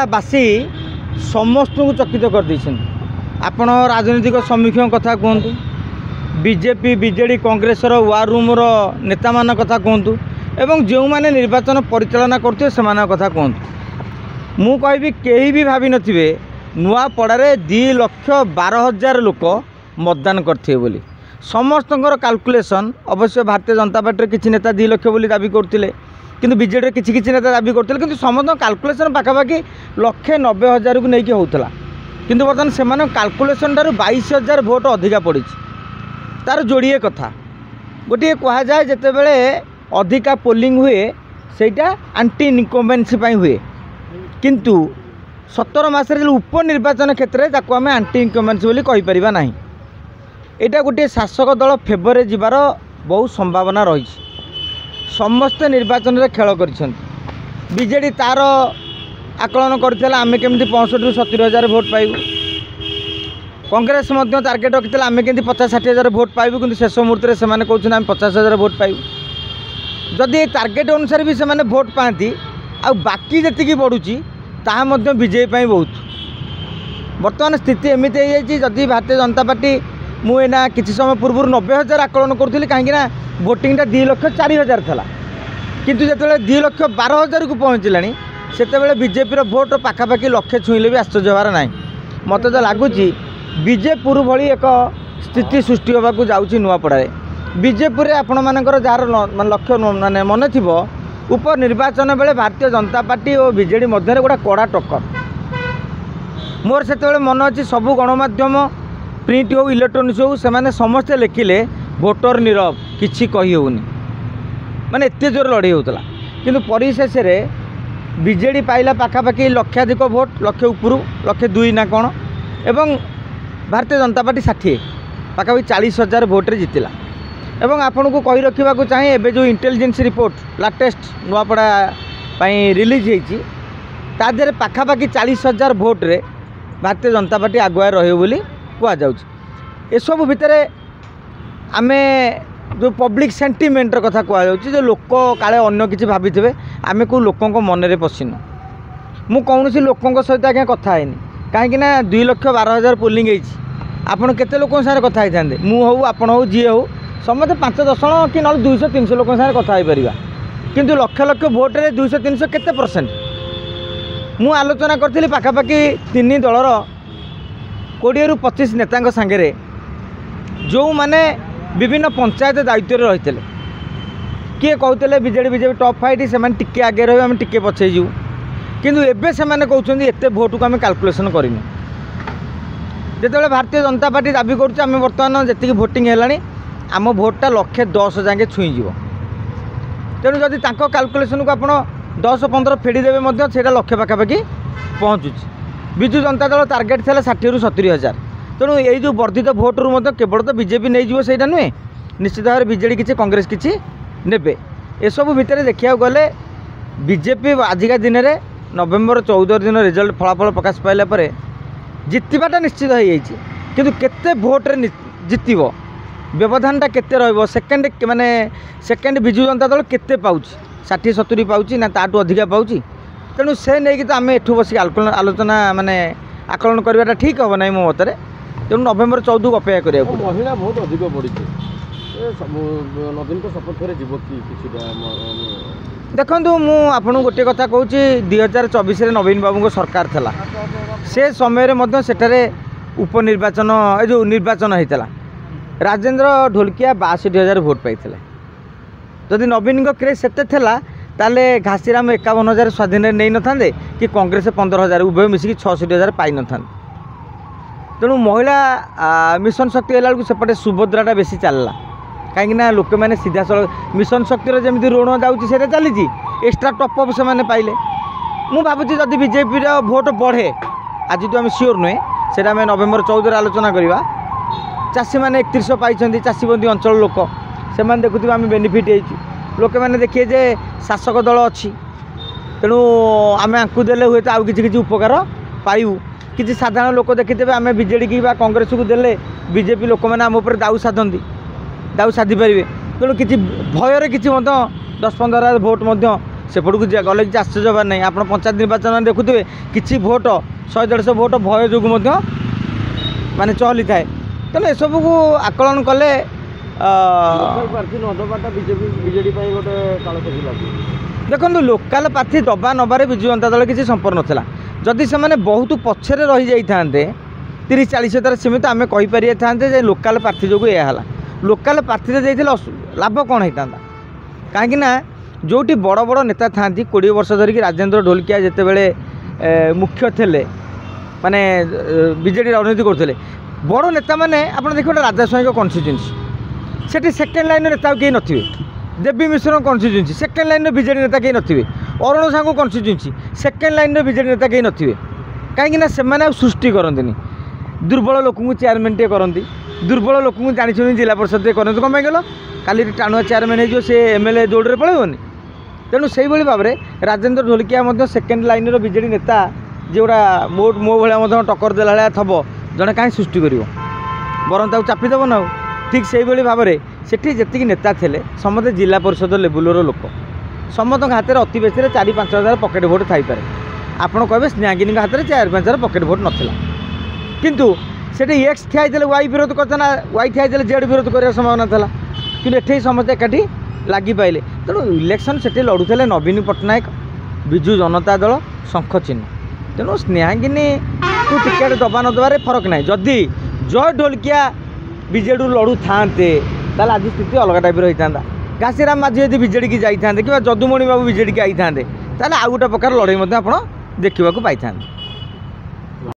बासी समस्त को चकित कर देछन। आपण राजनीतिक समीक्षक कथा कहतु, BJP BJD Congress war room नेता मान कथा कहतु एवं जो माने निर्वाचन परिचालना करते से कथा कहतु। मु कहबी कहीं भी भावी नथिबे नुआपड़ारे 2,12,000 लोक मतदान करथिबे बोली। समस्तଙ୍କର कैलकुलेशन अवश्य भारतीय जनता पार्टी किसी नेता 2 लाख बोली दाबी करथिले, किंतु बीजेडी किसी नेता दाबी करथिले, किंतु समस्त कैलकुलेशन पाखापाखि 1,90,000 को लेकिन होता, किंतु बर्तमान से कैलकुलेशन ठार 22,000 भोट अधिका पड़ी। तार जोड़िए कथा गोटे कह जाए जिते बड़े अधिका पोलिंग हुए सेटा आंटी इनकम्बेन्सी हुए, किंतु 17 मासरे उपनिर्वाचन क्षेत्र में आम आंटी इनकम्बेन्सी बोली कहीपर ना। यहाँ गोटे शासक दल फेवर जीवार बहुत संभावना रही। समस्ते निर्वाचन में खेल कर बीजेडी तार आकलन करथिला आमे केमती 65,000 ରୁ 70,000 भोट पाइबु। कांग्रेस मध्य टार्गेट रखिथिला आमे केमती 50-60,000 भोट पाइबु, किंतु शेष मुहूर्त में सेमाने कहउछन आमे 50,000 भोट पाइबु। जदि टार्गेट अनुसार भी सेमाने भोट पाती आ बाकी जी बढ़ुची ताहा मध्य विजय पाई बहुत। बर्तमान स्थिति एमती है जदि भारतीय जनता पार्टी मुझे किसी समय पूर्व 90,000 आकलन करी कहीं भोटिंगटा 2,04,000 था, किंतु जिते 2,12,000 को पहुँचला से बीजेपी भोट पाखापाखि लक्षे छुईले भी आश्चर्य हबार ना। मत तो लगुच बीजेपुर भली एक स्थिति सृष्टि होगा जाऊँगी नुआपड़ारे। बीजेपुर आपण मानकर जार लक्ष्य माने मन थी उपनिर्वाचन बेले भारतीय जनता पार्टी और बीजेडी मध्य गोटे कड़ा टक्कर। मोर से मन अच्छी सबू गणमाध्यम प्रिंट हो इलेक्ट्रोनिक्स हो से समस्ते लिखिले भोटर नीरव किसी कही होनी, माने एत जोर लड़े होता, किंतु परिशेष बीजेडी पाइला पाखापाखि लक्षाधिक भोट, लक्षे उपरू 1,02,000 ना कौन, एवं भारतीय जनता पार्टी 60 पाखापाखि 40,000 भोट्रे जितला। एवं आपन को कही रखा चाहिए एवं जो intelligence report latest Nuapada release होती तादेह पाखापाखि 40,000 भोट्रे भारतीय जनता पार्टी आगुआ रही कहु। भितर आमे जो पब्लिक सेंटिमेंटर कथा कहु, जो लोक काले अन्य किसी भाभी थे आम को लोकों मन में पशिन। मु कौन लोकों सहित आज्ञा कथा है कहीं 2,12,000 पोलिंग आपड़ केते लोक साथ कथा ही था मुझे आपड़ हो जी हो समझे 5-10 जन कि ना 200-300 लोक साथ कथा हो पार, किंतु लक्ष लक्ष भोट्रे 200-300 केते परसेंट। मु आलोचना करी पाखापाखि 3 दलर 20 ରୁ 25 नेता सांगे जो माने विभिन्न पंचायत दायित्व रही थे, किए कहते बीजेडी टॉप फाइट से टिके आगे रही आम टिके पछे जीव, किंतु एबे से कहते एते भोट को आम कैलकुलेशन करूँ। जिते भारतीय जनता पार्टी दाबी करें बर्तमान जी भोटिंग है आम भोटा 110 जाके छुईज। तेणु जदि कैलकुलेशन को आप 10-15 फेड़देवे से लक्ष्य पाखापाखि पहुँचुची। विजु जनता दल टार्गेट था 60,000 ରୁ 70,000। तेणु यही जो वर्धित भोट रू केवल तो बीजेपी नहीं जीव से नुहे, निश्चित भाव में बीजेडी किसी कांग्रेस किसी ने। एसबू भितर देखा गले बीजेपी आजिका दिन में नवेम्बर 14 दिन रिजल्ट फलाफल प्रकाश पाइला जितवाटा निश्चित हो जाए, किंतु केते भोट्रे जितब व्यवधानटा केते रहिबो। सेकेंड माने सेकेंड विजु जनता दल केते पाउची 60-70 पाउची ना ताटू अधिका पाउची। तेणु से नहीं तो आम एठू बस आलोचना माने आकलन करवाटा ठीक हम ना मो मतरे। तेणु नवेम्बर 14 को अपेक्षा करिया महिला बहुत अधिक पड़ी नवीन सपक्ष देखु मु आपन गोटे कथा कहूँ 2024 नवीन बाबू को सरकार थला से समय सेठारे उपनिर्वाचन जो निर्वाचन होता राजेंद्र ढोलकिया 62,000 भोट पाई। जदि नवीन क्रेज से ताले घासीराम 51,000 स्वाधीन नहीं न था कि कांग्रेस 15,000 उभय मिसिकी 66,000 पाई न था। तेणु महिला मिशन शक्ति है सेपटे सुभद्राटा बेसी चलला कहीं लोक मैंने सीधा सड़क मिशन शक्तिर जमी ऋण जाऊँगी चली एक्सट्रा टपअप से मैंने पाइले। मु भावुँ जदि बीजेपी भोट बढ़े आज तो आम सियोर नुहे से नवेम्बर 14 आलोचना करवा। चाषी मैंने 31 पाई चाषीबंदी अंचल लोक से देखुए आम बेनिफिट लोक मैंने देखिए जे शासक दल अच्छी तेणु आम आपको देले हुए तो आउ किसी उपकार पाइबू। किसी साधारण लोक देखिथे आम बीजेडी की कांग्रेस को देले बीजेपी लोक मैंने आम उपर दाऊ साधि पारे। तेणु किसी भयर किसी 10-15,000 भोट सेपटू गले कि आश्चर्य होबार नहीं। आप पंचायत निर्वाचन देखुए कि भोट 100-150 भोट भय जो माने चली थाए। तेणु एसबू को आकलन कले देखो लोकाल प्रार्थी दबा नबार विजु जनता दल किसी संपर्क नाला। जदि से बहुत पछरे रही जाते 30-40 हजार सीमित आम कहीपर था लोकाल प्रार्थी जो यह लोकाल प्रार्थी लाभ कौन होता कहीं जोटी बड़ बड़ नेता था 20 वर्ष धरिकी राजेंद्र ढोलकिया जिते बड़े मुख्य थे माने बीजेडी राजनीति करते बड़ नेता मैंने आप देखिए Rajaswai constituency Sethi second line नेता कहीं नथिबे। Devi Mishra constituency second line BJD नेता कहीं नथिबे। Arun Sahu constituency second line BJD नेता कहीं नथिबे। कहीं से सृष्टि करती दुर्बल लोक चेयरमैन टे करती दुर्बल लोक जानी जिला परिषद करते कम गल काली टाणुआ चेयरमैन हो सी एमएलए दौड़े पड़ेबनी। तेणु से भाव में Rajendra Dholakia second line BJD नेता जोड़ा मो भाया टक्कर देला भाया थब जड़े कहीं सृष्टि कर बरं ताक चापिदेव ना। ठीक से भाव में सेठी जी नेता थे समस्त जिला परिषद लेवुलर लोक समस्त हाथ में अति बेसी 4-5 हजार पकेट भोट थाईपे। आपड़ कहे स्नेहागिनी हाथ में 4-5 हजार पकेट भोट नाला किंतु सेठी एक्स ठियाई वाई विरोध करता वाई ठियाई जेड विरोध कर संभावना था कि एठे समस्त एकाठी लगी पाइले। तेणु इलेक्शन से लड़ुले नवीन पट्टनायक विजु जनता दल शंख चिन्ह। तेणु स्नेहागिनी को टिकेट दबा न दबार फरक ना। जदि जय ढोलकिया बीजेडी लड़ू था आज स्थिति अलग टाइप होता। घासीराम माझी यदि बीजेडी की जाते कि जदुमणि बाबू बीजेडी की आई था आउ गोटे प्रकार लड़ाई आप देखा पाई था।